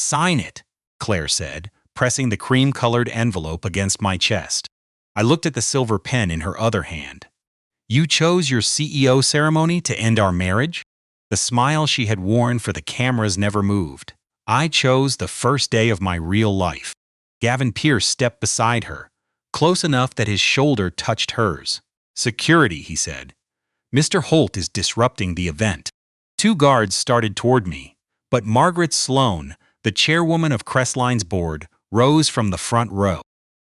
"Sign it," Claire said, pressing the cream-colored envelope against my chest. I looked at the silver pen in her other hand. "You chose your CEO ceremony to end our marriage?" The smile she had worn for the cameras never moved. "I chose the first day of my real life." Gavin Pierce stepped beside her, close enough that his shoulder touched hers. "Security," he said. "Mr. Holt is disrupting the event." Two guards started toward me, but Margaret Sloan, the chairwoman of Crestline's board, rose from the front row.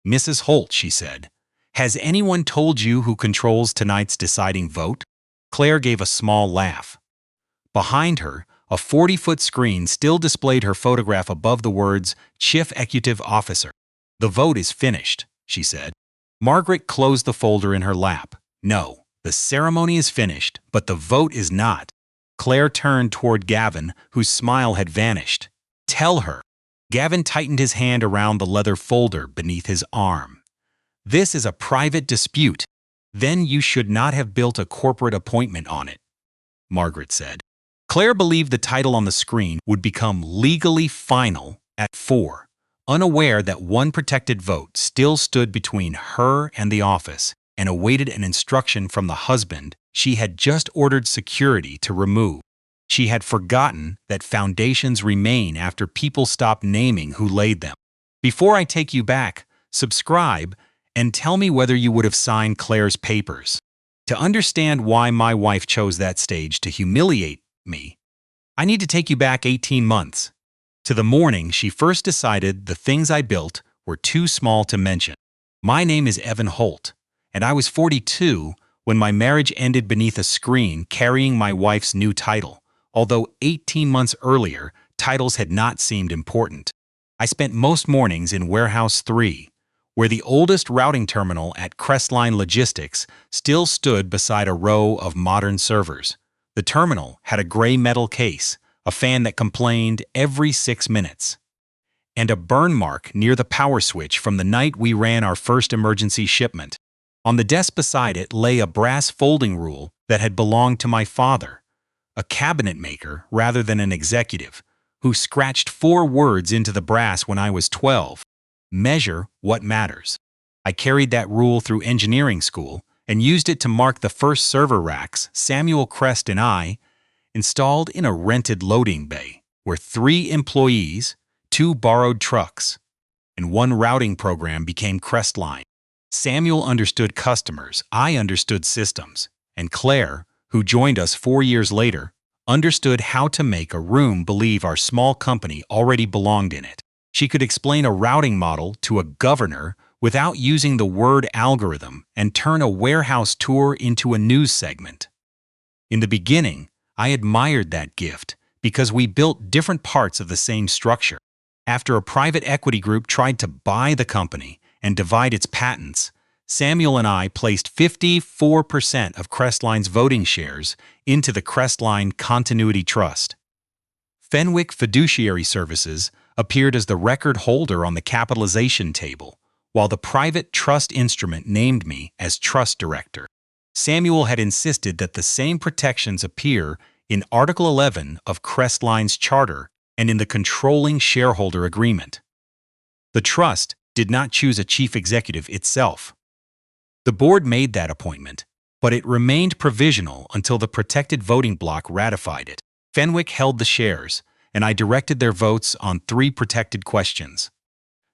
"Mrs. Holt," she said, "has anyone told you who controls tonight's deciding vote?" Claire gave a small laugh. Behind her, a 40-foot screen still displayed her photograph above the words, "Chief Executive Officer." "The vote is finished," she said. Margaret closed the folder in her lap. "No, the ceremony is finished, but the vote is not." Claire turned toward Gavin, whose smile had vanished. "Tell her." Gavin tightened his hand around the leather folder beneath his arm. "This is a private dispute. Then you should not have built a corporate appointment on it," Margaret said. Claire believed the title on the screen would become legally final at 4, unaware that one protected vote still stood between her and the office and awaited an instruction from the husband she had just ordered security to remove. She had forgotten that foundations remain after people stop naming who laid them. Before I take you back, subscribe and tell me whether you would have signed Claire's papers. To understand why my wife chose that stage to humiliate me, I need to take you back 18 months, to the morning she first decided the things I built were too small to mention. My name is Evan Holt, and I was 42 when my marriage ended beneath a screen carrying my wife's new title, although 18 months earlier, titles had not seemed important. I spent most mornings in Warehouse 3, where the oldest routing terminal at Crestline Logistics still stood beside a row of modern servers. The terminal had a gray metal case, a fan that complained every 6 minutes, and a burn mark near the power switch from the night we ran our first emergency shipment. On the desk beside it lay a brass folding rule that had belonged to my father, a cabinet maker rather than an executive, who scratched 4 words into the brass when I was 12. Measure what matters. I carried that rule through engineering school and used it to mark the first server racks Samuel Crest and I installed in a rented loading bay, where 3 employees, 2 borrowed trucks, and 1 routing program became Crestline. Samuel understood customers, I understood systems, and Claire, who joined us 4 years later, understood how to make a room believe our small company already belonged in it. She could explain a routing model to a governor without using the word algorithm and turn a warehouse tour into a news segment. In the beginning, I admired that gift because we built different parts of the same structure. After a private equity group tried to buy the company and divide its patents, Samuel and I placed 54% of Crestline's voting shares into the Crestline Continuity Trust. Fenwick Fiduciary Services appeared as the record holder on the capitalization table, while the private trust instrument named me as trust director. Samuel had insisted that the same protections appear in Article 11 of Crestline's charter and in the controlling shareholder agreement. The trust did not choose a chief executive itself. The board made that appointment, but it remained provisional until the protected voting bloc ratified it. Fenwick held the shares, and I directed their votes on 3 protected questions: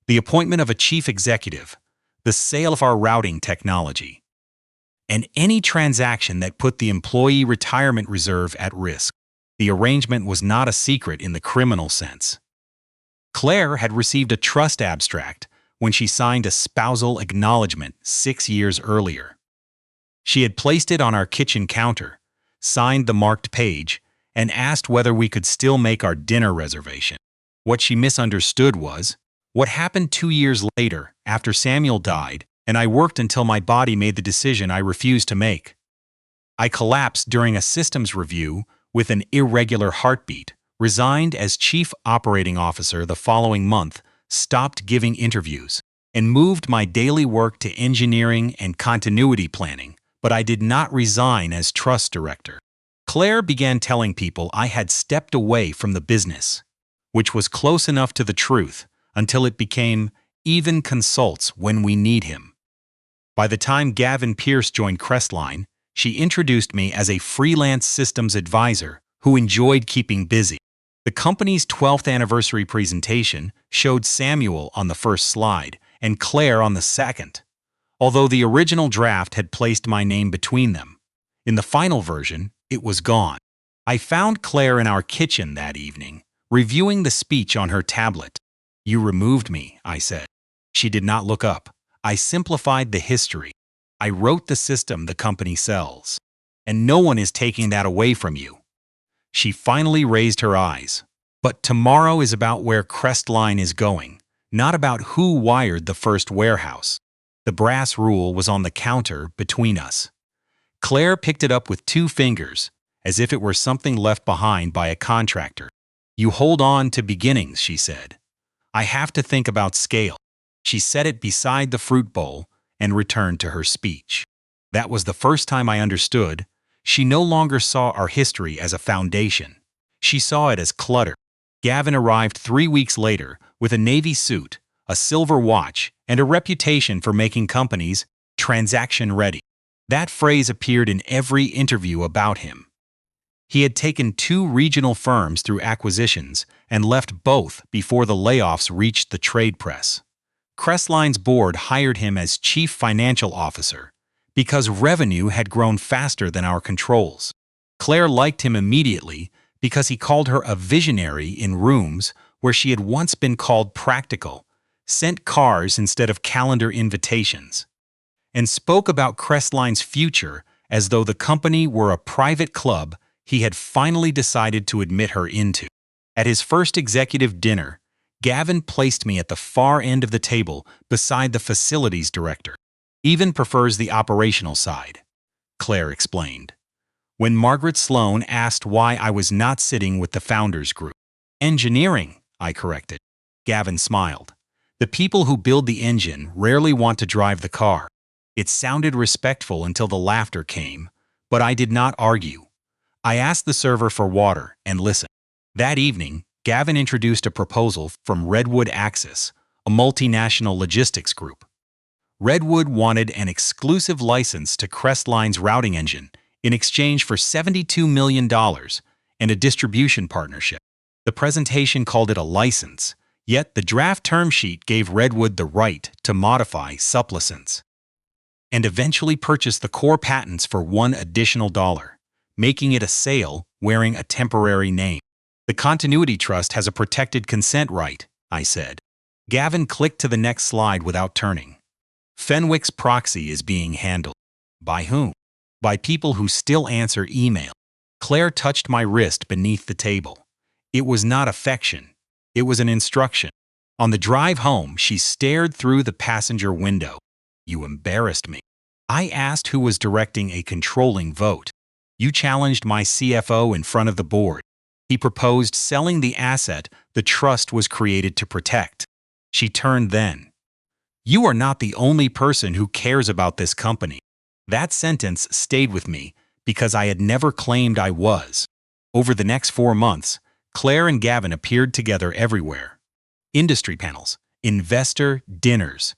the appointment of a chief executive, the sale of our routing technology, and any transaction that put the employee retirement reserve at risk. The arrangement was not a secret in the criminal sense. Claire had received a trust abstract when she signed a spousal acknowledgement 6 years earlier. She had placed it on our kitchen counter, signed the marked page, and asked whether we could still make our dinner reservation. What she misunderstood was what happened 2 years later after Samuel died, and I worked until my body made the decision I refused to make. I collapsed during a systems review with an irregular heartbeat, resigned as chief operating officer the following month, stopped giving interviews, and moved my daily work to engineering and continuity planning, but I did not resign as trust director. Claire began telling people I had stepped away from the business. which was close enough to the truth until it became even consults when we need him. By the time Gavin Pierce joined Crestline, she introduced me as a freelance systems advisor who enjoyed keeping busy. The company's 12th anniversary presentation showed Samuel on the first slide and Claire on the second, although the original draft had placed my name between them. In the final version, it was gone. I found Claire in our kitchen that evening, reviewing the speech on her tablet. "You removed me," I said. She did not look up. I simplified the history. I wrote the system the company sells. And no one is taking that away from you. She finally raised her eyes. But tomorrow is about where Crestline is going, not about who wired the first warehouse. The brass rule was on the counter between us. Claire picked it up with 2 fingers, as if it were something left behind by a contractor. "You hold on to beginnings," she said. "I have to think about scale." She set it beside the fruit bowl and returned to her speech. That was the first time I understood. She no longer saw our history as a foundation. She saw it as clutter. Gavin arrived 3 weeks later with a navy suit, a silver watch, and a reputation for making companies transaction-ready. That phrase appeared in every interview about him. He had taken 2 regional firms through acquisitions and left both before the layoffs reached the trade press. Crestline's board hired him as chief financial officer because revenue had grown faster than our controls. Claire liked him immediately because he called her a visionary in rooms where she had once been called practical, sent cars instead of calendar invitations, and spoke about Crestline's future as though the company were a private club he had finally decided to admit her into. At his first executive dinner, Gavin placed me at the far end of the table beside the facilities director. "Even prefers the operational side," Claire explained. When Margaret Sloan asked why I was not sitting with the founders group. "Engineering," I corrected. Gavin smiled. "The people who build the engine rarely want to drive the car." It sounded respectful until the laughter came, but I did not argue. I asked the server for water and listened. That evening, Gavin introduced a proposal from Redwood Axis, a multinational logistics group. Redwood wanted an exclusive license to Crestline's routing engine in exchange for $72 million and a distribution partnership. The presentation called it a license, yet the draft term sheet gave Redwood the right to modify supplicants and eventually purchase the core patents for $1 additional, making it a sale wearing a temporary name. "The Continuity Trust has a protected consent right," I said. Gavin clicked to the next slide without turning. "Fenwick's proxy is being handled." "By whom?" "By people who still answer email." Claire touched my wrist beneath the table. It was not affection. It was an instruction. On the drive home, she stared through the passenger window. "You embarrassed me." I asked who was directing a controlling vote. "You challenged my CFO in front of the board. He proposed selling the asset the trust was created to protect." She turned then. "You are not the only person who cares about this company." That sentence stayed with me because I had never claimed I was. Over the next 4 months, Claire and Gavin appeared together everywhere. Industry panels, investor dinners,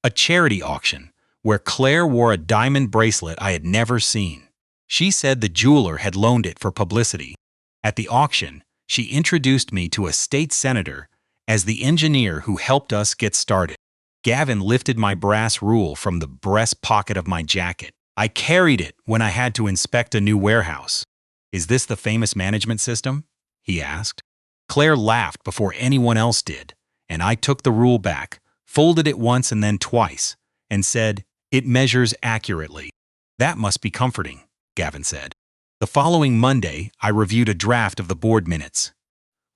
a charity auction where Claire wore a diamond bracelet I had never seen. She said the jeweler had loaned it for publicity. At the auction, she introduced me to a state senator as the engineer who helped us get started. Gavin lifted my brass rule from the breast pocket of my jacket. I carried it when I had to inspect a new warehouse. "Is this the famous management system?" he asked. Claire laughed before anyone else did, and I took the rule back, folded it once and then twice, and said, "It measures accurately." "That must be comforting," Gavin said. The following Monday, I reviewed a draft of the board minutes.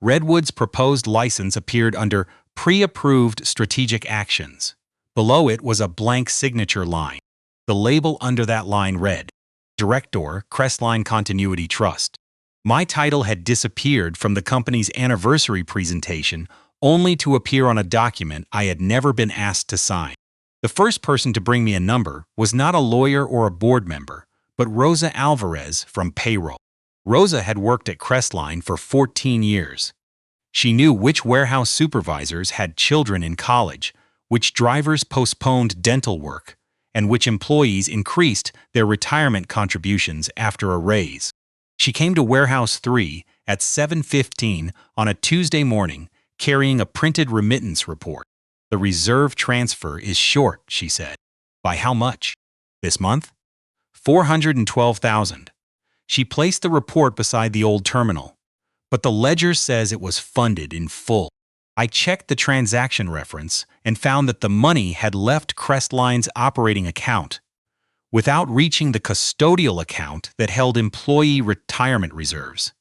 Redwood's proposed license appeared under Pre-Approved Strategic Actions. Below it was a blank signature line. The label under that line read, Director, Crestline Continuity Trust. My title had disappeared from the company's anniversary presentation only to appear on a document I had never been asked to sign. The first person to bring me a number was not a lawyer or a board member, but Rosa Alvarez from payroll. Rosa had worked at Crestline for 14 years. She knew which warehouse supervisors had children in college, which drivers postponed dental work, and which employees increased their retirement contributions after a raise. She came to Warehouse 3 at 7:15 on a Tuesday morning, carrying a printed remittance report. "The reserve transfer is short," she said. "By how much?" "This month?" $412,000. She placed the report beside the old terminal. "But the ledger says it was funded in full." I checked the transaction reference and found that the money had left Crestline's operating account without reaching the custodial account that held employee retirement reserves.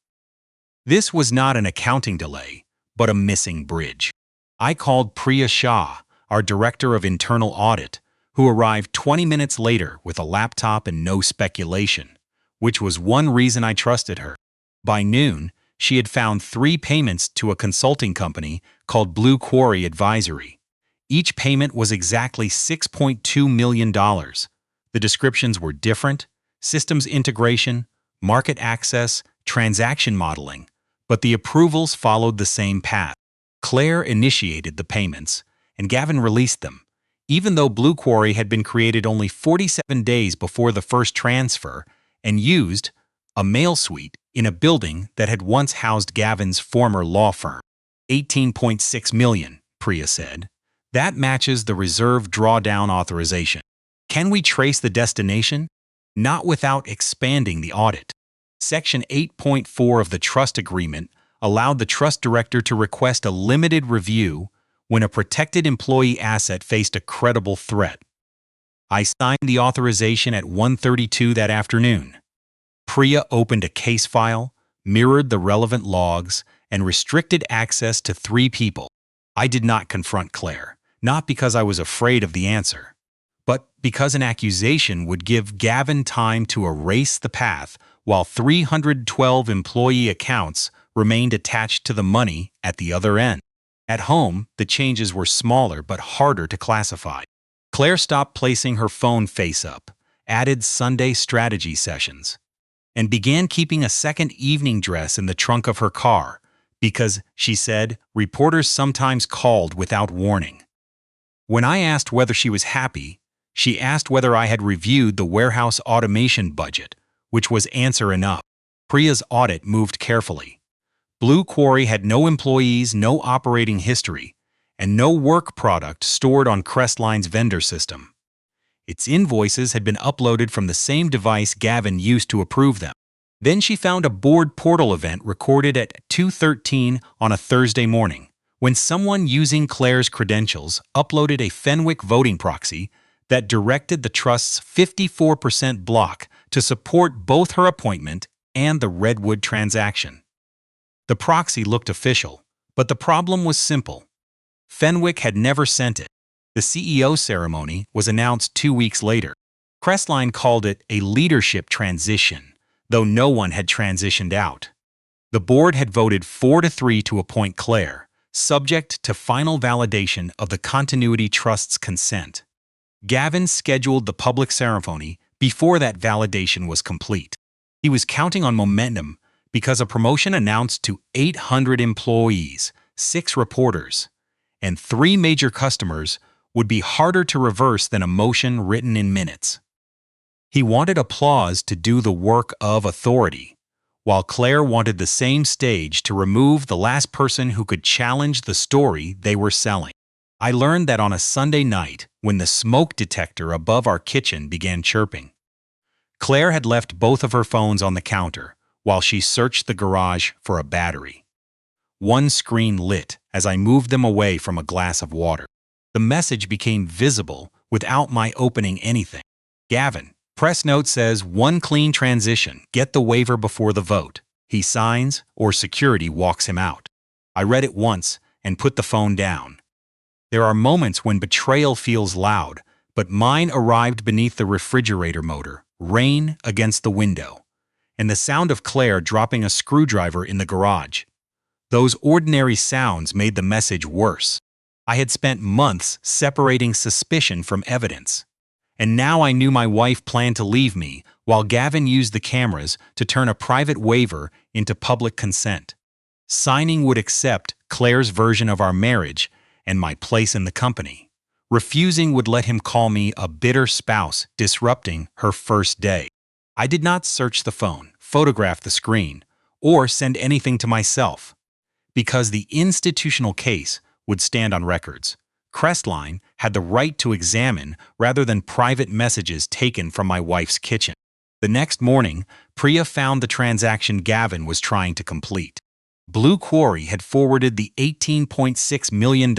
This was not an accounting delay, but a missing bridge. I called Priya Shah, our director of internal audit, who arrived 20 minutes later with a laptop and no speculation, which was one reason I trusted her. By noon, she had found 3 payments to a consulting company called Blue Quarry Advisory. Each payment was exactly $6.2 million. The descriptions were different: systems integration, market access, transaction modeling, but the approvals followed the same path. Claire initiated the payments, and Gavin released them, even though Blue Quarry had been created only 47 days before the first transfer and used a mail suite in a building that had once housed Gavin's former law firm. $18.6 million, Priya said. "That matches the reserve drawdown authorization. Can we trace the destination?" "Not without expanding the audit." Section 8.4 of the trust agreement allowed the trust director to request a limited review when a protected employee asset faced a credible threat. I signed the authorization at 1:32 that afternoon. Priya opened a case file, mirrored the relevant logs, and restricted access to 3 people. I did not confront Claire, not because I was afraid of the answer, but because an accusation would give Gavin time to erase the path while 312 employee accounts remained attached to the money at the other end. At home, the changes were smaller but harder to classify. Claire stopped placing her phone face up, added Sunday strategy sessions, and began keeping a second evening dress in the trunk of her car because, she said, reporters sometimes called without warning. When I asked whether she was happy, she asked whether I had reviewed the warehouse automation budget, which was answer enough. Priya's audit moved carefully. Blue Quarry had no employees, no operating history, and no work product stored on Crestline's vendor system. Its invoices had been uploaded from the same device Gavin used to approve them. Then she found a board portal event recorded at 2:13 on a Thursday morning, when someone using Claire's credentials uploaded a Fenwick voting proxy that directed the trust's 54% block to support both her appointment and the Redwood transaction. The proxy looked official, but the problem was simple. Fenwick had never sent it. The CEO ceremony was announced 2 weeks later. Crestline called it a leadership transition, though no one had transitioned out. The board had voted 4-3 to appoint Claire, subject to final validation of the Continuity Trust's consent. Gavin scheduled the public ceremony before that validation was complete. He was counting on momentum because a promotion announced to 800 employees, 6 reporters, and 3 major customers would be harder to reverse than a motion written in minutes. He wanted applause to do the work of authority, while Claire wanted the same stage to remove the last person who could challenge the story they were selling. I learned that on a Sunday night when the smoke detector above our kitchen began chirping. Claire had left both of her phones on the counter while she searched the garage for a battery. One screen lit as I moved them away from a glass of water. The message became visible without my opening anything. "Gavin, press note says 1 clean transition. Get the waiver before the vote. He signs or security walks him out." I read it once and put the phone down. There are moments when betrayal feels loud, but mine arrived beneath the refrigerator motor, rain against the window, and the sound of Claire dropping a screwdriver in the garage. Those ordinary sounds made the message worse. I had spent months separating suspicion from evidence, and now I knew my wife planned to leave me while Gavin used the cameras to turn a private waiver into public consent. Signing would accept Claire's version of our marriage, and my place in the company. Refusing would let him call me a bitter spouse disrupting her first day. I did not search the phone, photograph the screen, or send anything to myself. Because the institutional case would stand on records, Crestline had the right to examine rather than private messages taken from my wife's kitchen. The next morning, Priya found the transaction Gavin was trying to complete. Blue Quarry had forwarded the $18.6 million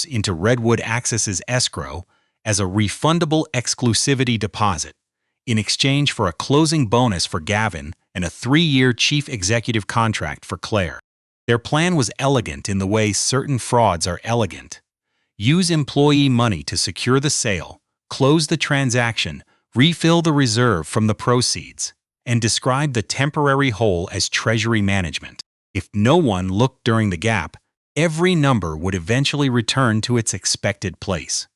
into Redwood Access's escrow as a refundable exclusivity deposit, in exchange for a closing bonus for Gavin and a 3-year chief executive contract for Claire. Their plan was elegant in the way certain frauds are elegant. Use employee money to secure the sale, close the transaction, refill the reserve from the proceeds, and describe the temporary hole as treasury management. If no one looked during the gap, every number would eventually return to its expected place.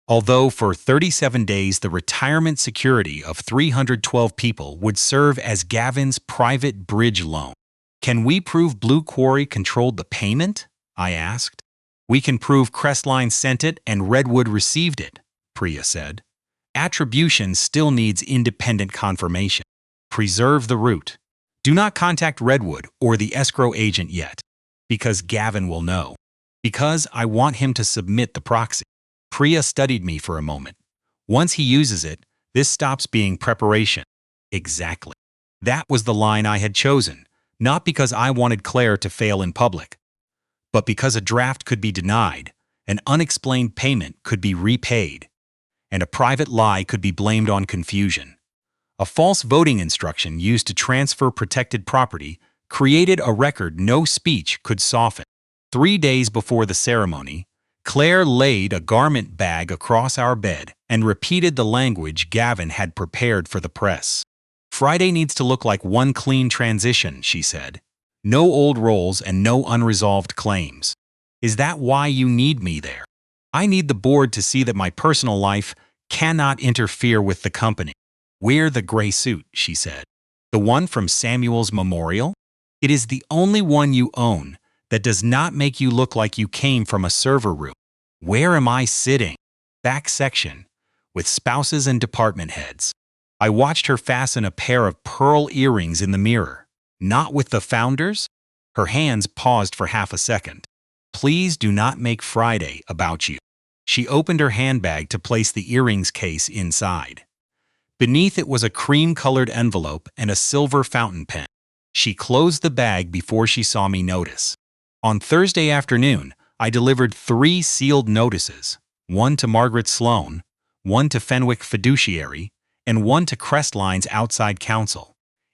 Although for 37 days the retirement security of 312 people would serve as Gavin's private bridge loan. Can we prove Blue Quarry controlled the payment? I asked. We can prove Crestline sent it and Redwood received it, Priya said. Attribution still needs independent confirmation. Preserve the root. Do not contact Redwood or the escrow agent yet, because Gavin will know. Because I want him to submit the proxy. Priya studied me for a moment. Once he uses it, this stops being preparation. Exactly. That was the line I had chosen, not because I wanted Claire to fail in public, but because a draft could be denied, an unexplained payment could be repaid, and a private lie could be blamed on confusion. A false voting instruction used to transfer protected property created a record no speech could soften. 3 days before the ceremony, Claire laid a garment bag across our bed and repeated the language Gavin had prepared for the press. Friday needs to look like one clean transition, she said. No old roles and no unresolved claims. Is that why you need me there? I need the board to see that my personal life cannot interfere with the company. Wear the gray suit, she said. The one from Samuel's memorial? It is the only one you own that does not make you look like you came from a server room. Where am I sitting? Back section, with spouses and department heads. I watched her fasten a pair of pearl earrings in the mirror. Not with the founders? Her hands paused for half a second. Please do not make Friday about you. She opened her handbag to place the earrings case inside. Beneath it was a cream-colored envelope and a silver fountain pen. She closed the bag before she saw me notice. On Thursday afternoon, I delivered 3 sealed notices, one to Margaret Sloan, one to Fenwick Fiduciary, and one to Crestline's outside counsel.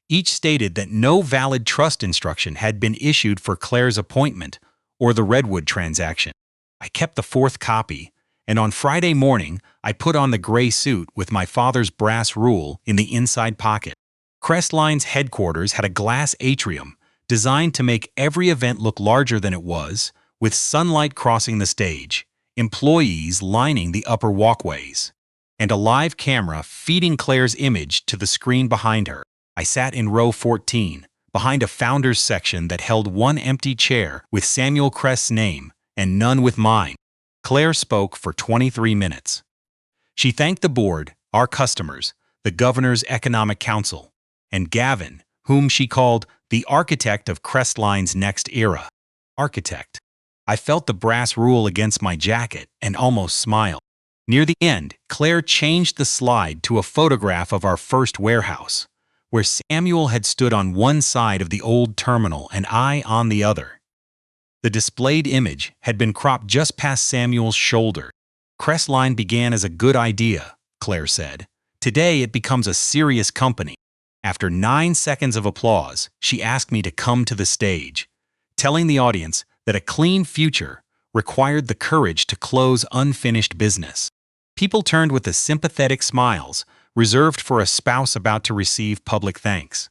Each stated that no valid trust instruction had been issued for Claire's appointment or the Redwood transaction. I kept the 4th copy, and on Friday morning, I put on the gray suit with my father's brass rule in the inside pocket. Crestline's headquarters had a glass atrium designed to make every event look larger than it was, with sunlight crossing the stage, employees lining the upper walkways, and a live camera feeding Claire's image to the screen behind her. I sat in row 14, behind a founders section that held one empty chair with Samuel Crest's name and none with mine. Claire spoke for 23 minutes. She thanked the board, our customers, the governor's economic council, and Gavin, whom she called the architect of Crestline's next era. Architect. I felt the brass rule against my jacket and almost smiled. Near the end, Claire changed the slide to a photograph of our first warehouse, where Samuel had stood on one side of the old terminal and I on the other. The displayed image had been cropped just past Samuel's shoulder. Crestline began as a good idea, Claire said. Today it becomes a serious company. After 9 seconds of applause, she asked me to come to the stage, telling the audience that a clean future required the courage to close unfinished business. People turned with the sympathetic smiles reserved for a spouse about to receive public thanks.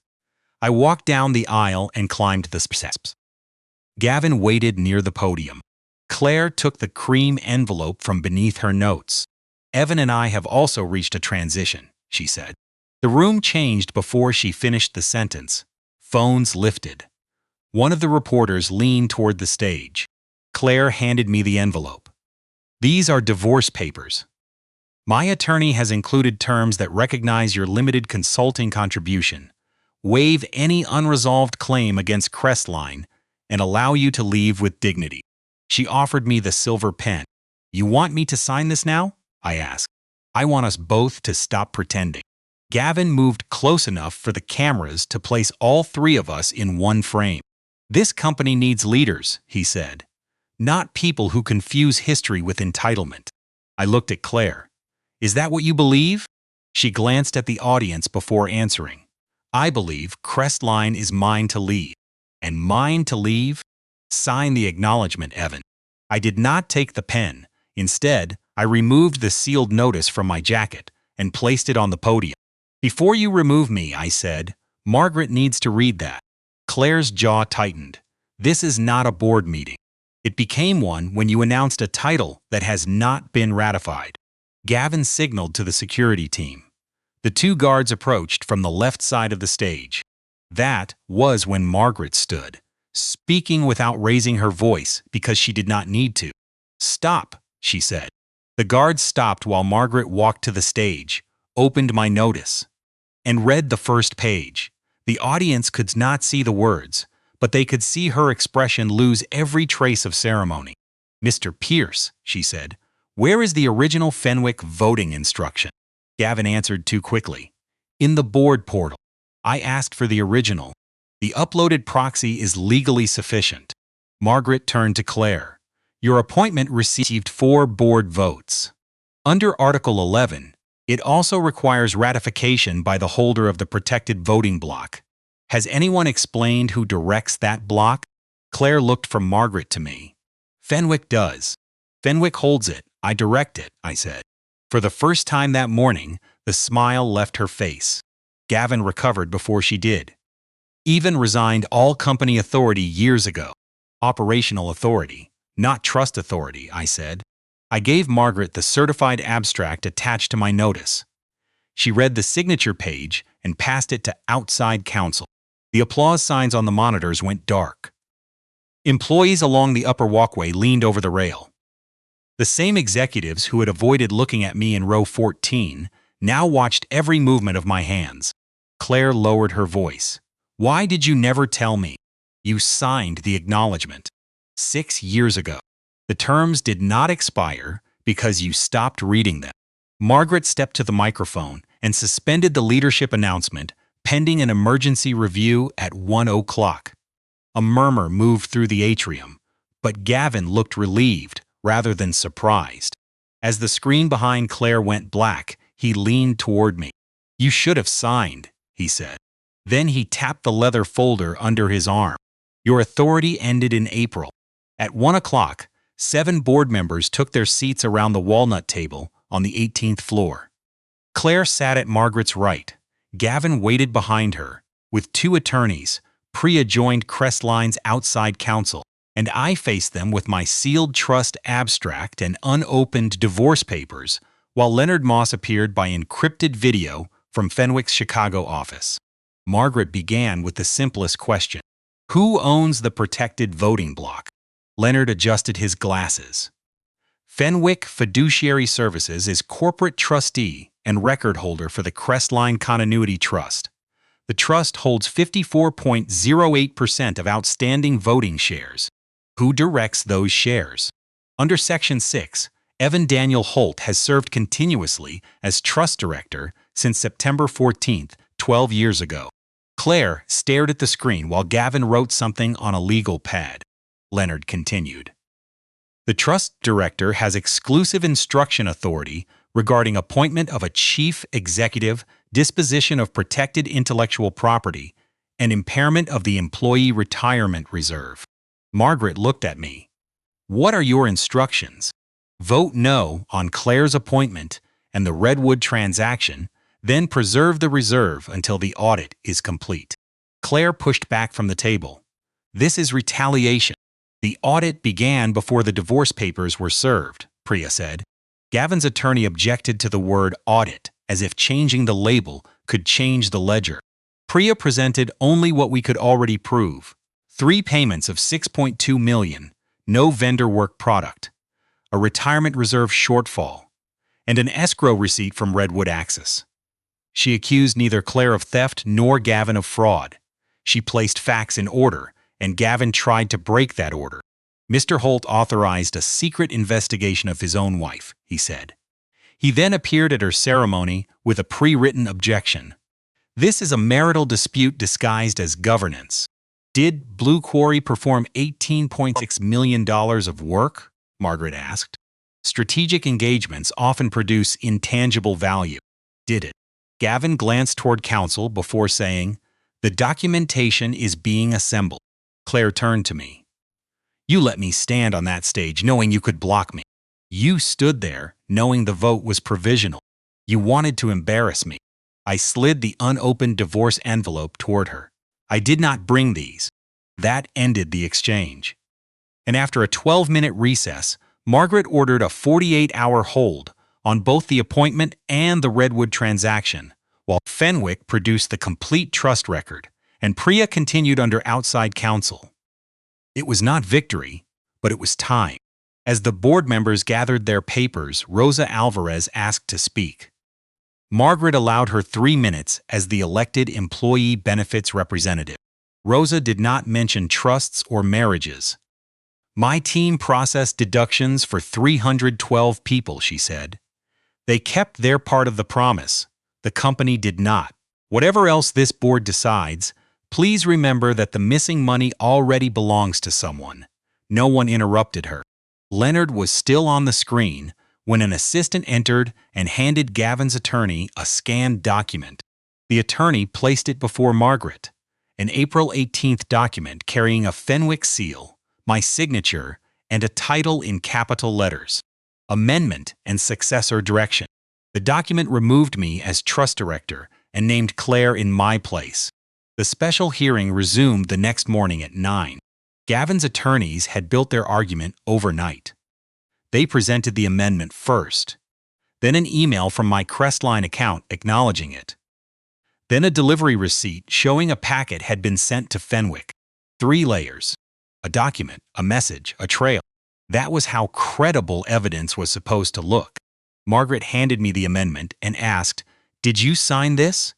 I walked down the aisle and climbed the steps. Gavin waited near the podium. Claire took the cream envelope from beneath her notes. Evan and I have also reached a transition, she said. The room changed before she finished the sentence. Phones lifted. One of the reporters leaned toward the stage. Claire handed me the envelope. These are divorce papers. My attorney has included terms that recognize your limited consulting contribution, waive any unresolved claim against Crestline, and allow you to leave with dignity. She offered me the silver pen. You want me to sign this now? I asked. I want us both to stop pretending. Gavin moved close enough for the cameras to place all three of us in one frame. This company needs leaders, he said, not people who confuse history with entitlement. I looked at Claire. Is that what you believe? She glanced at the audience before answering. I believe Crestline is mine to leave. And mine to leave? Sign the acknowledgement, Evan. I did not take the pen. Instead, I removed the sealed notice from my jacket and placed it on the podium. Before you remove me, I said, Margaret needs to read that. Claire's jaw tightened. This is not a board meeting. It became one when you announced a title that has not been ratified. Gavin signaled to the security team. The two guards approached from the left side of the stage. That was when Margaret stood, speaking without raising her voice because she did not need to. Stop, she said. The guards stopped while Margaret walked to the stage, opened my notice, and read the first page. The audience could not see the words, but they could see her expression lose every trace of ceremony. Mr. Pierce, she said, where is the original Fenwick voting instruction? Gavin answered too quickly. In the board portal. I asked for the original. The uploaded proxy is legally sufficient. Margaret turned to Claire. Your appointment received 4 board votes. Under Article 11, it also requires ratification by the holder of the protected voting block. Has anyone explained who directs that block? Claire looked from Margaret to me. Fenwick does. Fenwick holds it. I direct it, I said. For the first time that morning, the smile left her face. Gavin recovered before she did. Even resigned all company authority years ago. Operational authority, not trust authority, I said. I gave Margaret the certified abstract attached to my notice. She read the signature page and passed it to outside counsel. The applause signs on the monitors went dark. Employees along the upper walkway leaned over the rail. The same executives who had avoided looking at me in row 14 now watched every movement of my hands. Claire lowered her voice. Why did you never tell me? You signed the acknowledgement 6 years ago. The terms did not expire because you stopped reading them. Margaret stepped to the microphone and suspended the leadership announcement pending an emergency review at 1 o'clock. A murmur moved through the atrium, but Gavin looked relieved rather than surprised. As the screen behind Claire went black, he leaned toward me. You should have signed, he said. Then he tapped the leather folder under his arm. Your authority ended in April. At 1 o'clock, 7 board members took their seats around the walnut table on the 18th floor. Claire sat at Margaret's right. Gavin waited behind her. With 2 attorneys, Priya joined Crestline's outside counsel, and I faced them with my sealed trust abstract and unopened divorce papers, while Leonard Moss appeared by encrypted video from Fenwick's Chicago office. Margaret began with the simplest question. Who owns the protected voting block? Leonard adjusted his glasses. Fenwick Fiduciary Services is corporate trustee and record holder for the Crestline Continuity Trust. The trust holds 54.08% of outstanding voting shares. Who directs those shares? Under Section 6, Evan Daniel Holt has served continuously as trust director since September 14th, 12 years ago. Claire stared at the screen while Gavin wrote something on a legal pad. Leonard continued. The trust director has exclusive instruction authority regarding appointment of a chief executive, disposition of protected intellectual property, and impairment of the employee retirement reserve. Margaret looked at me. What are your instructions? Vote no on Claire's appointment and the Redwood transaction, then preserve the reserve until the audit is complete. Claire pushed back from the table. This is retaliation. The audit began before the divorce papers were served, Priya said. Gavin's attorney objected to the word audit, as if changing the label could change the ledger. Priya presented only what we could already prove. 3 payments of $6.2 million, no vendor work product, a retirement reserve shortfall, and an escrow receipt from Redwood Axis. She accused neither Claire of theft nor Gavin of fraud. She placed facts in order, and Gavin tried to break that order. Mr. Holt authorized a secret investigation of his own wife, he said. He then appeared at her ceremony with a pre-written objection. This is a marital dispute disguised as governance. Did Blue Quarry perform $18.6 million of work? Margaret asked. Strategic engagements often produce intangible value. Did it? Gavin glanced toward counsel before saying, "The documentation is being assembled." Claire turned to me. "You let me stand on that stage knowing you could block me. You stood there knowing the vote was provisional. You wanted to embarrass me." I slid the unopened divorce envelope toward her. "I did not bring these." That ended the exchange. And after a 12-minute recess, Margaret ordered a 48-hour hold on both the appointment and the Redwood transaction, while Fenwick produced the complete trust record, and Priya continued under outside counsel. It was not victory, but it was time. As the board members gathered their papers, Rosa Alvarez asked to speak. Margaret allowed her 3 minutes as the elected employee benefits representative. Rosa did not mention trusts or marriages. "My team processed deductions for 312 people," she said. "They kept their part of the promise. The company did not. Whatever else this board decides, please remember that the missing money already belongs to someone." No one interrupted her. Leonard was still on the screen when an assistant entered and handed Gavin's attorney a scanned document. The attorney placed it before Margaret, an April 18th document carrying a Fenwick seal, my signature, and a title in capital letters: Amendment and Successor Direction. The document removed me as trust director and named Claire in my place. The special hearing resumed the next morning at 9. Gavin's attorneys had built their argument overnight. They presented the amendment first, then an email from my Crestline account acknowledging it, then a delivery receipt showing a packet had been sent to Fenwick. 3 layers: a document, a message, a trail. That was how credible evidence was supposed to look. Margaret handed me the amendment and asked, "Did you sign this?"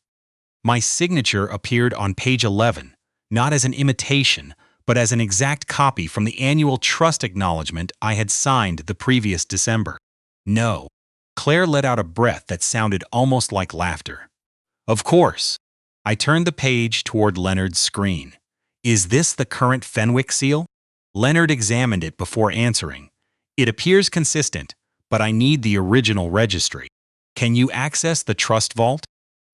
My signature appeared on page 11, not as an imitation, but as an exact copy from the annual trust acknowledgement I had signed the previous December. "No." Claire let out a breath that sounded almost like laughter. "Of course." I turned the page toward Leonard's screen. "Is this the current Fenwick seal?" Leonard examined it before answering. "It appears consistent, but I need the original registry. Can you access the trust vault?"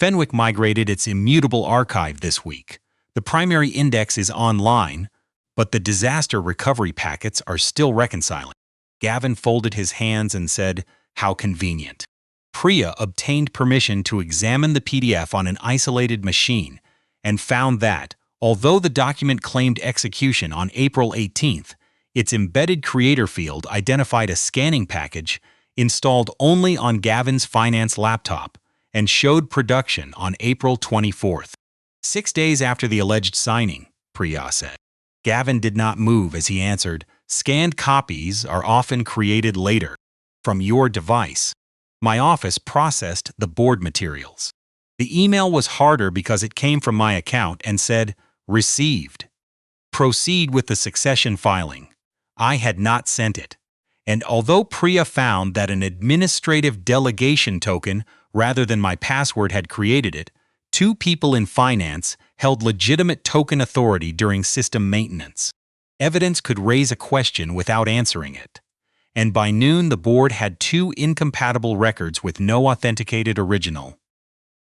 Fenwick migrated its immutable archive this week. The primary index is online, but the disaster recovery packets are still reconciling. Gavin folded his hands and said, "How convenient." Priya obtained permission to examine the PDF on an isolated machine and found that, although the document claimed execution on April 18th, its embedded creator field identified a scanning package installed only on Gavin's finance laptop and showed production on April 24th. 6 days after the alleged signing, Priya said. Gavin did not move as he answered, "Scanned copies are often created later, from your device." My office processed the board materials. The email was harder because it came from my account and said, "Received. Proceed with the succession filing." I had not sent it. And although Priya found that an administrative delegation token rather than my password had created it, 2 people in finance held legitimate token authority during system maintenance. Evidence could raise a question without answering it. And by noon the board had 2 incompatible records with no authenticated original.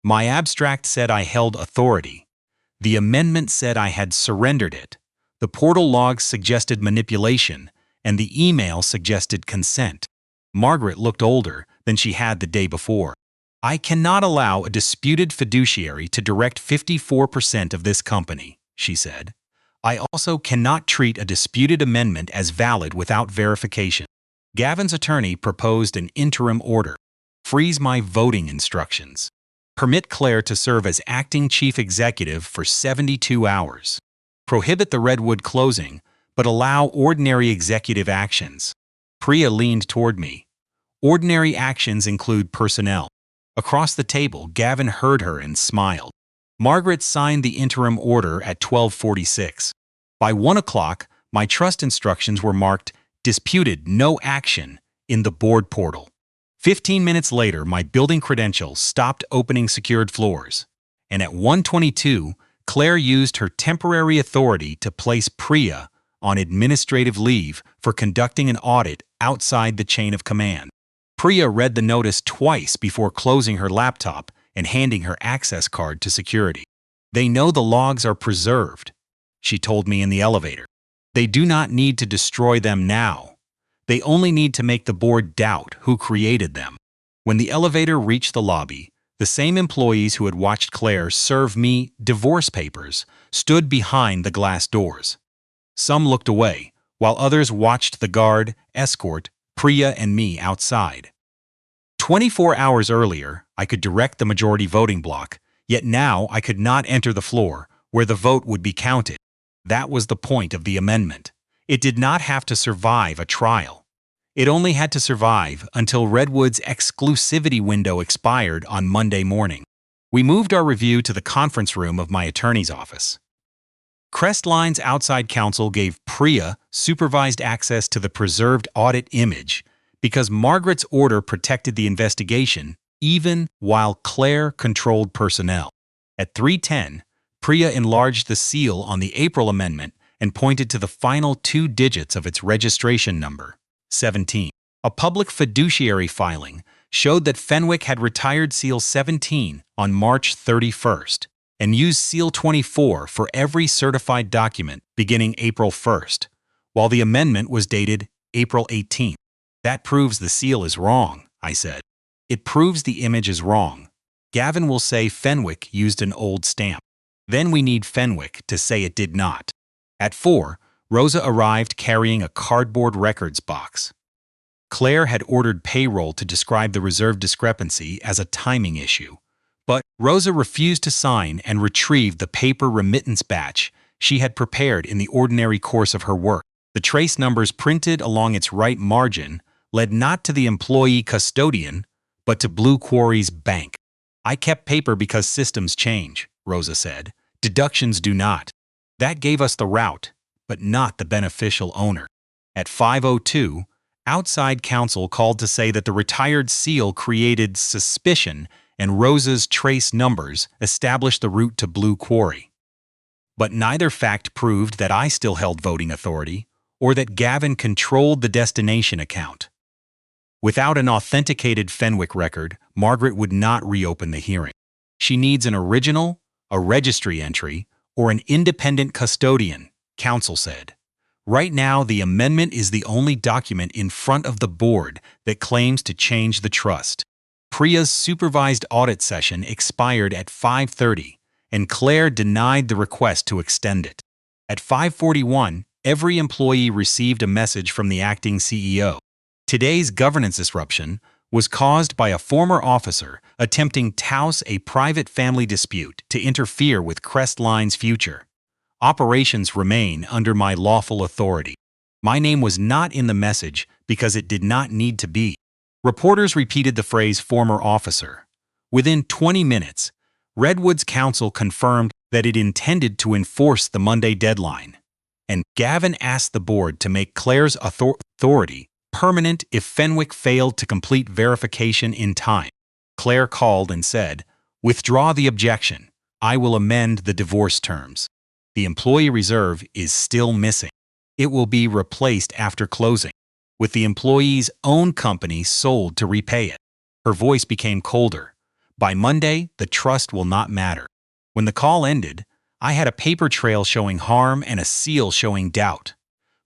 My abstract said I held authority. The amendment said I had surrendered it. The portal logs suggested manipulation, and the email suggested consent. Margaret looked older than she had the day before. "I cannot allow a disputed fiduciary to direct 54% of this company," she said. "I also cannot treat a disputed amendment as valid without verification." Gavin's attorney proposed an interim order. Freeze my voting instructions. Permit Claire to serve as acting chief executive for 72 hours. Prohibit the Redwood closing, but allow ordinary executive actions. Priya leaned toward me. Ordinary actions include personnel. Across the table, Gavin heard her and smiled. Margaret signed the interim order at 12:46. By 1 o'clock, my trust instructions were marked "Disputed, no action" in the board portal. 15 minutes later, my building credentials stopped opening secured floors. And at 1:22, Claire used her temporary authority to place Priya on administrative leave for conducting an audit outside the chain of command. Priya read the notice twice before closing her laptop and handing her access card to security. "They know the logs are preserved," she told me in the elevator. "They do not need to destroy them now. They only need to make the board doubt who created them." When the elevator reached the lobby, the same employees who had watched Claire serve me divorce papers stood behind the glass doors. Some looked away, while others watched the guard escort Priya and me outside. 24 hours earlier, I could direct the majority voting block, yet now I could not enter the floor where the vote would be counted. That was the point of the amendment. It did not have to survive a trial. It only had to survive until Redwood's exclusivity window expired on Monday morning. We moved our review to the conference room of my attorney's office. Crestline's outside counsel gave Priya supervised access to the preserved audit image because Margaret's order protected the investigation even while Claire controlled personnel. At 3:10, Priya enlarged the seal on the April amendment and pointed to the final 2 digits of its registration number, 17. A public fiduciary filing showed that Fenwick had retired Seal 17 on March 31st and used Seal 24 for every certified document beginning April 1st, while the amendment was dated April 18th. "That proves the seal is wrong," I said. "It proves the image is wrong. Gavin will say Fenwick used an old stamp. Then we need Fenwick to say it did not." At 4, Rosa arrived carrying a cardboard records box. Claire had ordered payroll to describe the reserve discrepancy as a timing issue, but Rosa refused to sign and retrieved the paper remittance batch she had prepared in the ordinary course of her work. The trace numbers printed along its right margin led not to the employee custodian, but to Blue Quarry's bank. "I kept paper because systems change," Rosa said. "Deductions do not. That gave us the route, but not the beneficial owner." At 5:02, outside counsel called to say that the retired seal created suspicion and Rosa's trace numbers established the route to Blue Quarry. But neither fact proved that I still held voting authority or that Gavin controlled the destination account. Without an authenticated Fenwick record, Margaret would not reopen the hearing. She needs an original, a registry entry, or an independent custodian, counsel said. Right now, the amendment is the only document in front of the board that claims to change the trust. Priya's supervised audit session expired at 5:30, and Claire denied the request to extend it. At 5:41, every employee received a message from the acting CEO. Today's governance disruption was caused by a former officer attempting to touse a private family dispute to interfere with Crestline's future. Operations remain under my lawful authority. My name was not in the message because it did not need to be. Reporters repeated the phrase "former officer." Within 20 minutes, Redwood's counsel confirmed that it intended to enforce the Monday deadline, and Gavin asked the board to make Claire's authority permanent if Fenwick failed to complete verification in time. Claire called and said, "Withdraw the objection. I will amend the divorce terms. The employee reserve is still missing. It will be replaced after closing, with the employee's own company sold to repay it." Her voice became colder. "By Monday, the trust will not matter." When the call ended, I had a paper trail showing harm and a seal showing doubt,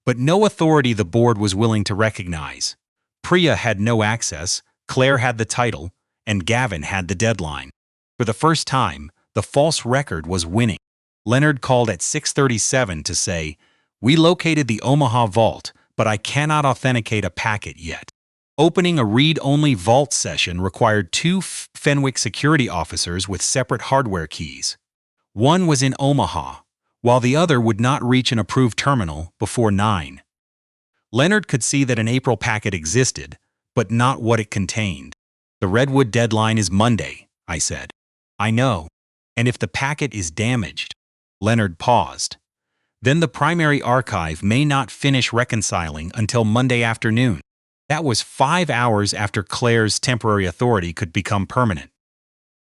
but no authority the board was willing to recognize. Priya had no access, Claire had the title, and Gavin had the deadline. For the first time, the false record was winning. Leonard called at 6:37 to say, "We located the Omaha vault, but I cannot authenticate a packet yet." Opening a read-only vault session required 2 Fenwick security officers with separate hardware keys. One was in Omaha, while the other would not reach an approved terminal before 9. Leonard could see that an April packet existed, but not what it contained. "The Redwood deadline is Monday," I said. "I know. And if the packet is damaged—" Leonard paused. "Then the primary archive may not finish reconciling until Monday afternoon." That was 5 hours after Claire's temporary authority could become permanent.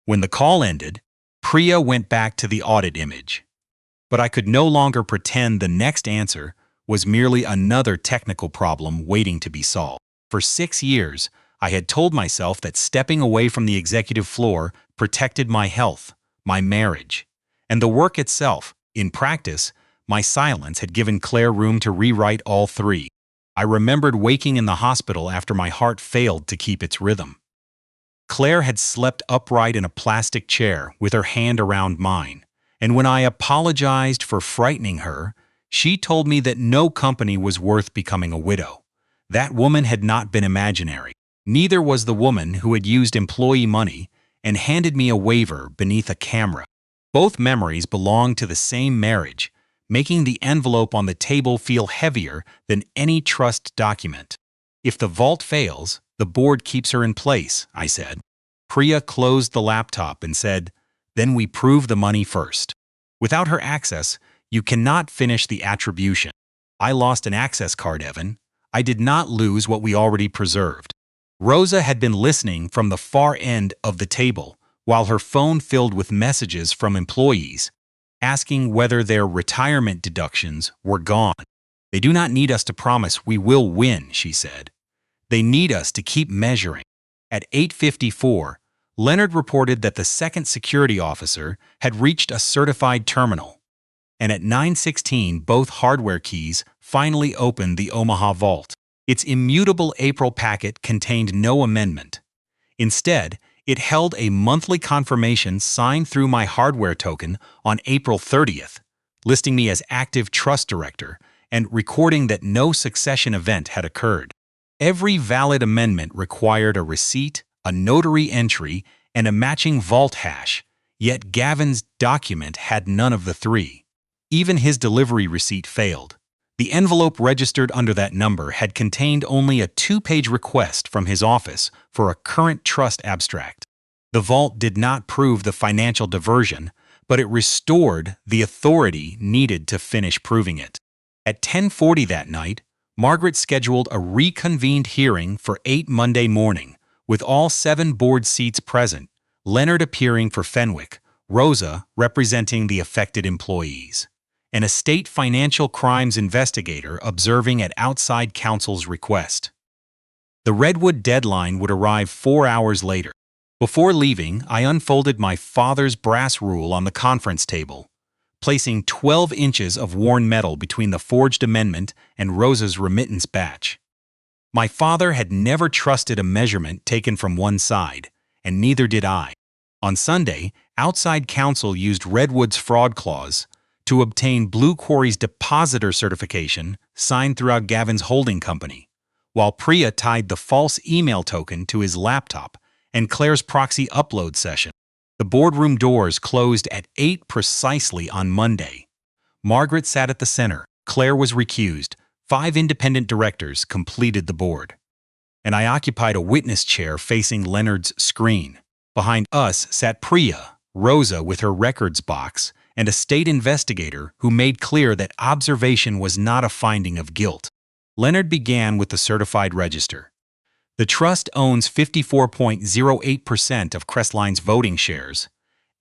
When the call ended, Priya went back to the audit image. But I could no longer pretend the next answer was merely another technical problem waiting to be solved. For 6 years, I had told myself that stepping away from the executive floor protected my health, my marriage, and the work itself. In practice, my silence had given Claire room to rewrite all three. I remembered waking in the hospital after my heart failed to keep its rhythm. Claire had slept upright in a plastic chair with her hand around mine, and when I apologized for frightening her, she told me that no company was worth becoming a widow. That woman had not been imaginary. Neither was the woman who had used employee money and handed me a waiver beneath a camera. Both memories belonged to the same marriage, making the envelope on the table feel heavier than any trust document. "If the vault fails, the board keeps her in place," I said. Priya closed the laptop and said, "Then we prove the money first. Without her access, you cannot finish the attribution." I lost an access card, Evan. I did not lose what we already preserved. Rosa had been listening from the far end of the table, while her phone filled with messages from employees, asking whether their retirement deductions were gone. "They do not need us to promise we will win," she said. "They need us to keep measuring." At 8:54, Leonard reported that the second security officer had reached a certified terminal. And at 9:16, both hardware keys finally opened the Omaha vault. Its immutable April packet contained no amendment. Instead, it held a monthly confirmation signed through my hardware token on April 30th, listing me as active trust director and recording that no succession event had occurred. Every valid amendment required a receipt, a notary entry, and a matching vault hash, yet Gavin's document had none of the three. Even his delivery receipt failed. The envelope registered under that number had contained only a 2-page request from his office for a current trust abstract. The vault did not prove the financial diversion, but it restored the authority needed to finish proving it. At 10:40 that night, Margaret scheduled a reconvened hearing for 8 Monday morning, with all 7 board seats present, Leonard appearing for Fenwick, Rosa representing the affected employees, and a state financial crimes investigator observing at outside counsel's request. The Redwood deadline would arrive 4 hours later. Before leaving, I unfolded my father's brass rule on the conference table, placing 12 inches of worn metal between the forged amendment and Rosa's remittance batch. My father had never trusted a measurement taken from one side, and neither did I. On Sunday, outside counsel used Redwood's fraud clause to obtain Blue Quarry's depositor certification signed throughout Gavin's holding company, while Priya tied the false email token to his laptop and Claire's proxy upload session. The boardroom doors closed at 8 precisely on Monday. Margaret sat at the center. Claire was recused. 5 independent directors completed the board. And I occupied a witness chair facing Leonard's screen. Behind us sat Priya, Rosa with her records box, and a state investigator who made clear that observation was not a finding of guilt. Leonard began with the certified register. The trust owns 54.08% of Crestline's voting shares.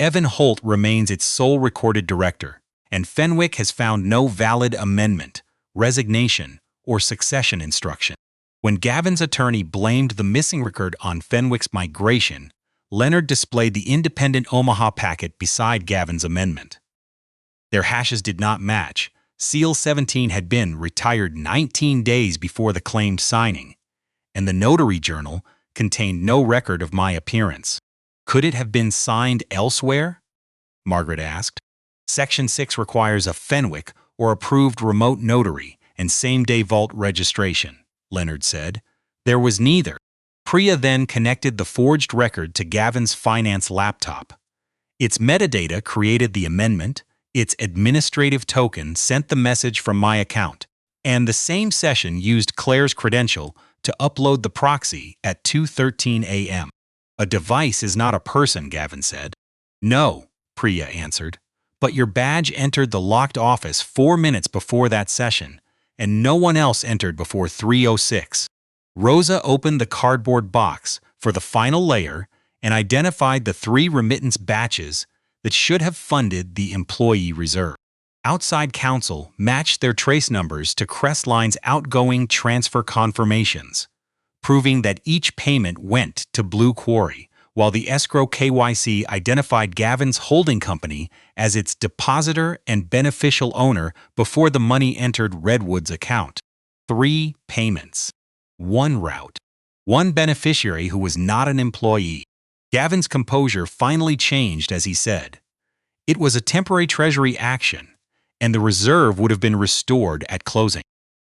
Evan Holt remains its sole recorded director, and Fenwick has found no valid amendment, resignation, or succession instruction. When Gavin's attorney blamed the missing record on Fenwick's migration, Leonard displayed the independent Omaha packet beside Gavin's amendment. Their hashes did not match. Seal 17 had been retired 19 days before the claimed signing, and the notary journal contained no record of my appearance. Could it have been signed elsewhere? Margaret asked. Section 6 requires a Fenwick or approved remote notary and same-day vault registration, Leonard said. There was neither. Priya then connected the forged record to Gavin's finance laptop. Its metadata created the amendment, Its administrative token sent the message from my account, and the same session used Claire's credential to upload the proxy at 2:13 a.m. A device is not a person, Gavin said. No, Priya answered. But your badge entered the locked office 4 minutes before that session, and no one else entered before 3:06. Rosa opened the cardboard box for the final layer and identified the 3 remittance batches that should have funded the employee reserve. Outside counsel matched their trace numbers to Crestline's outgoing transfer confirmations, proving that each payment went to Blue Quarry, while the escrow KYC identified Gavin's holding company as its depositor and beneficial owner before the money entered Redwood's account. 3 payments. 1 route. 1 beneficiary who was not an employee. Gavin's composure finally changed as he said, "It was a temporary treasury action, and the reserve would have been restored at closing."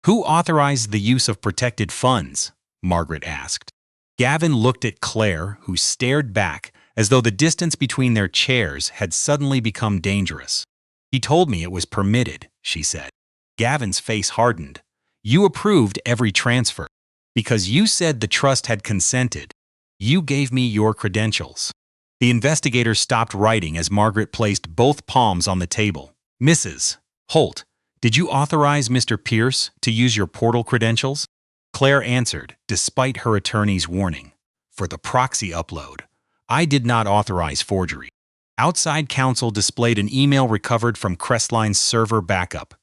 "Who authorized the use of protected funds?" Margaret asked. Gavin looked at Claire, who stared back as though the distance between their chairs had suddenly become dangerous. "He told me it was permitted," she said. Gavin's face hardened. "You approved every transfer. Because you said the trust had consented. You gave me your credentials." The investigator stopped writing as Margaret placed both palms on the table. "Mrs. Holt, did you authorize Mr. Pierce to use your portal credentials?" Claire answered, despite her attorney's warning. "For the proxy upload, I did not authorize forgery." Outside counsel displayed an email recovered from Crestline's server backup.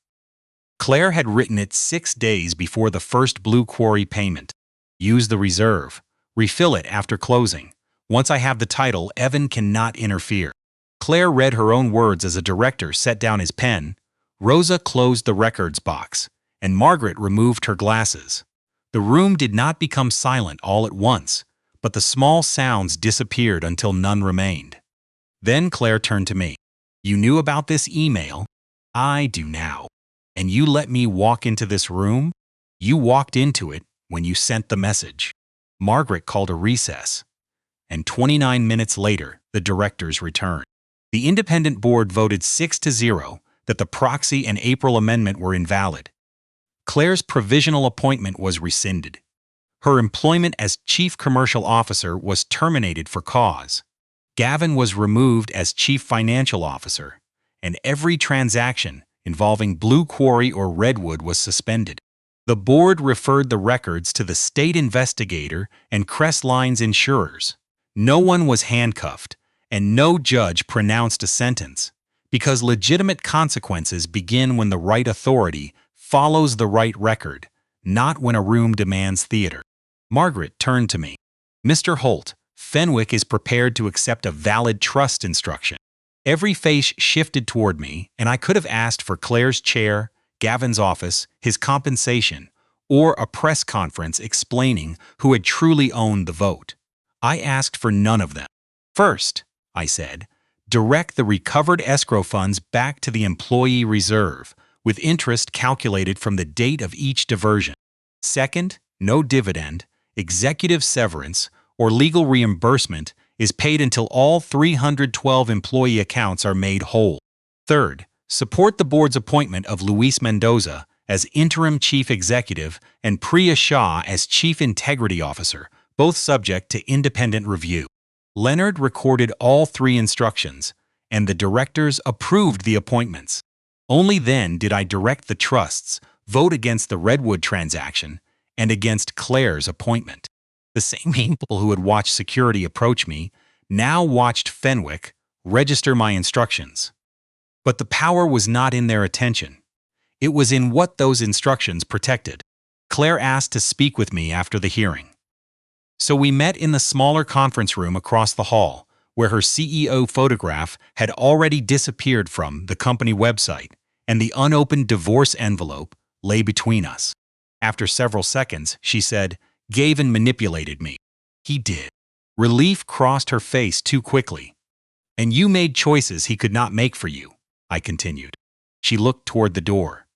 Claire had written it 6 days before the first Blue Quarry payment. "Use the reserve. Refill it after closing. Once I have the title, Evan cannot interfere." Claire read her own words as a director set down his pen. Rosa closed the records box, and Margaret removed her glasses. The room did not become silent all at once, but the small sounds disappeared until none remained. Then Claire turned to me. "You knew about this email?" "I do now." "And you let me walk into this room?" "You walked into it when you sent the message." Margaret called a recess, and 29 minutes later, the directors returned. The independent board voted 6-0 that the proxy and April amendment were invalid. Claire's provisional appointment was rescinded. Her employment as chief commercial officer was terminated for cause. Gavin was removed as chief financial officer, and every transaction involving Blue Quarry or Redwood was suspended. The board referred the records to the state investigator and Crestline's insurers. No one was handcuffed, and no judge pronounced a sentence, because legitimate consequences begin when the right authority follows the right record, not when a room demands theater. Margaret turned to me. "Mr. Holt, Fenwick is prepared to accept a valid trust instruction." Every face shifted toward me, and I could have asked for Claire's chair, Gavin's office, his compensation, or a press conference explaining who had truly owned the vote. I asked for none of them. "First," I said, "direct the recovered escrow funds back to the employee reserve, with interest calculated from the date of each diversion. Second, no dividend, executive severance, or legal reimbursement is paid until all 312 employee accounts are made whole. Third, support the board's appointment of Luis Mendoza as interim chief executive and Priya Shah as chief integrity officer, both subject to independent review." Leonard recorded all 3 instructions, and the directors approved the appointments. Only then did I direct the trusts vote against the Redwood transaction and against Claire's appointment. The same people who had watched security approach me now watched Fenwick register my instructions. But the power was not in their attention. It was in what those instructions protected. Claire asked to speak with me after the hearing. So we met in the smaller conference room across the hall, where her CEO photograph had already disappeared from the company website, and the unopened divorce envelope lay between us. After several seconds, she said, "Gavin manipulated me." "He did." Relief crossed her face too quickly. "And you made choices he could not make for you," I continued. She looked toward the door.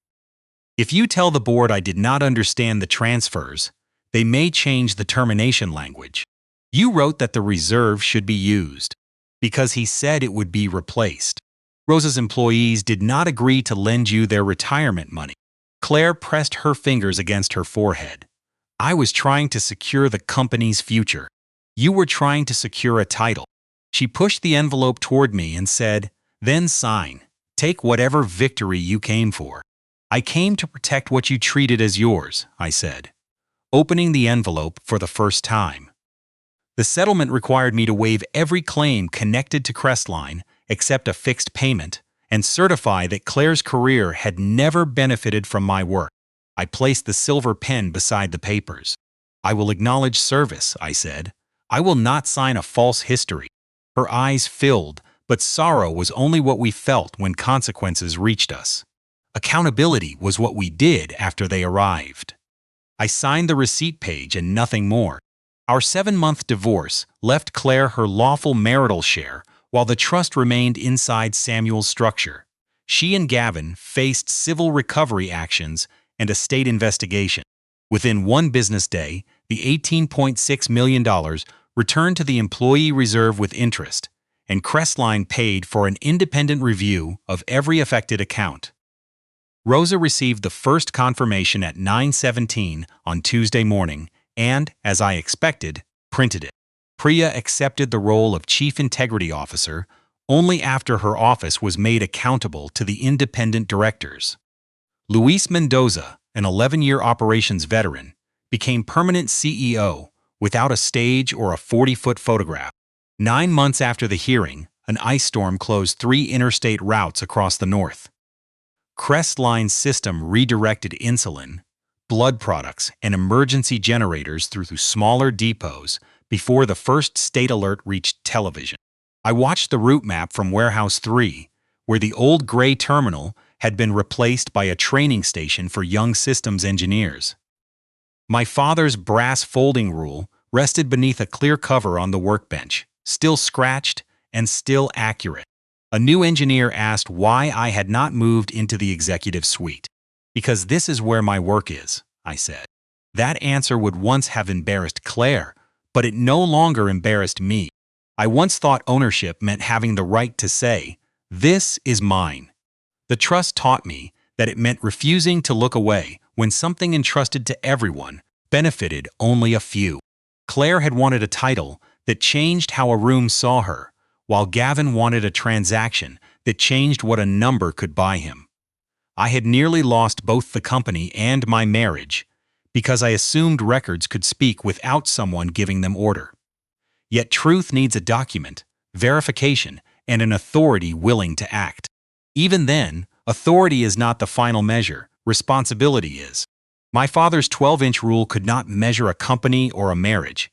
"If you tell the board I did not understand the transfers, they may change the termination language. You wrote that the reserve should be used, because he said it would be replaced. Rosa's employees did not agree to lend you their retirement money. Claire pressed her fingers against her forehead. I was trying to secure the company's future. You were trying to secure a title. She pushed the envelope toward me and said, "Then sign. Take whatever victory you came for." "I came to protect what you treated as yours," I said, opening the envelope for the first time. The settlement required me to waive every claim connected to Crestline, accept a fixed payment, and certify that Claire's career had never benefited from my work. I placed the silver pen beside the papers. "I will acknowledge service," I said. "I will not sign a false history." Her eyes filled, but sorrow was only what we felt when consequences reached us. Accountability was what we did after they arrived. I signed the receipt page and nothing more. Our 7-month divorce left Claire her lawful marital share, while the trust remained inside Samuel's structure. She and Gavin faced civil recovery actions and a state investigation. Within one business day, the $18.6 million returned to the employee reserve with interest, and Crestline paid for an independent review of every affected account. Rosa received the first confirmation at 9:17 on Tuesday morning and, as I expected, printed it. Priya accepted the role of Chief Integrity Officer only after her office was made accountable to the independent directors. Luis Mendoza, an 11-year operations veteran, became permanent CEO without a stage or a 40-foot photograph. 9 months after the hearing, an ice storm closed 3 interstate routes across the north. Crestline's system redirected insulin, blood products, and emergency generators through smaller depots before the first state alert reached television. I watched the route map from Warehouse 3, where the old gray terminal had been replaced by a training station for young systems engineers. My father's brass folding rule rested beneath a clear cover on the workbench, still scratched and still accurate. A new engineer asked why I had not moved into the executive suite. "Because this is where my work is," I said. That answer would once have embarrassed Claire, but it no longer embarrassed me. I once thought ownership meant having the right to say, "This is mine." The trust taught me that it meant refusing to look away when something entrusted to everyone benefited only a few. Claire had wanted a title that changed how a room saw her, while Gavin wanted a transaction that changed what a number could buy him. I had nearly lost both the company and my marriage because I assumed records could speak without someone giving them order. Yet truth needs a document, verification, and an authority willing to act. Even then, authority is not the final measure, responsibility is. My father's 12-inch rule could not measure a company or a marriage,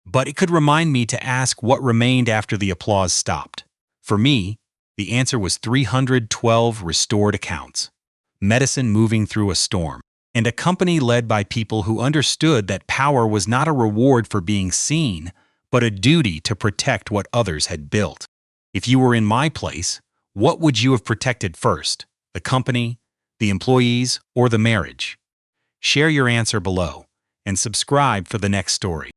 but it could remind me to ask what remained after the applause stopped. For me, the answer was 312 restored accounts, medicine moving through a storm, and a company led by people who understood that power was not a reward for being seen, but a duty to protect what others had built. If you were in my place, what would you have protected first? The company, the employees, or the marriage? Share your answer below, and subscribe for the next story.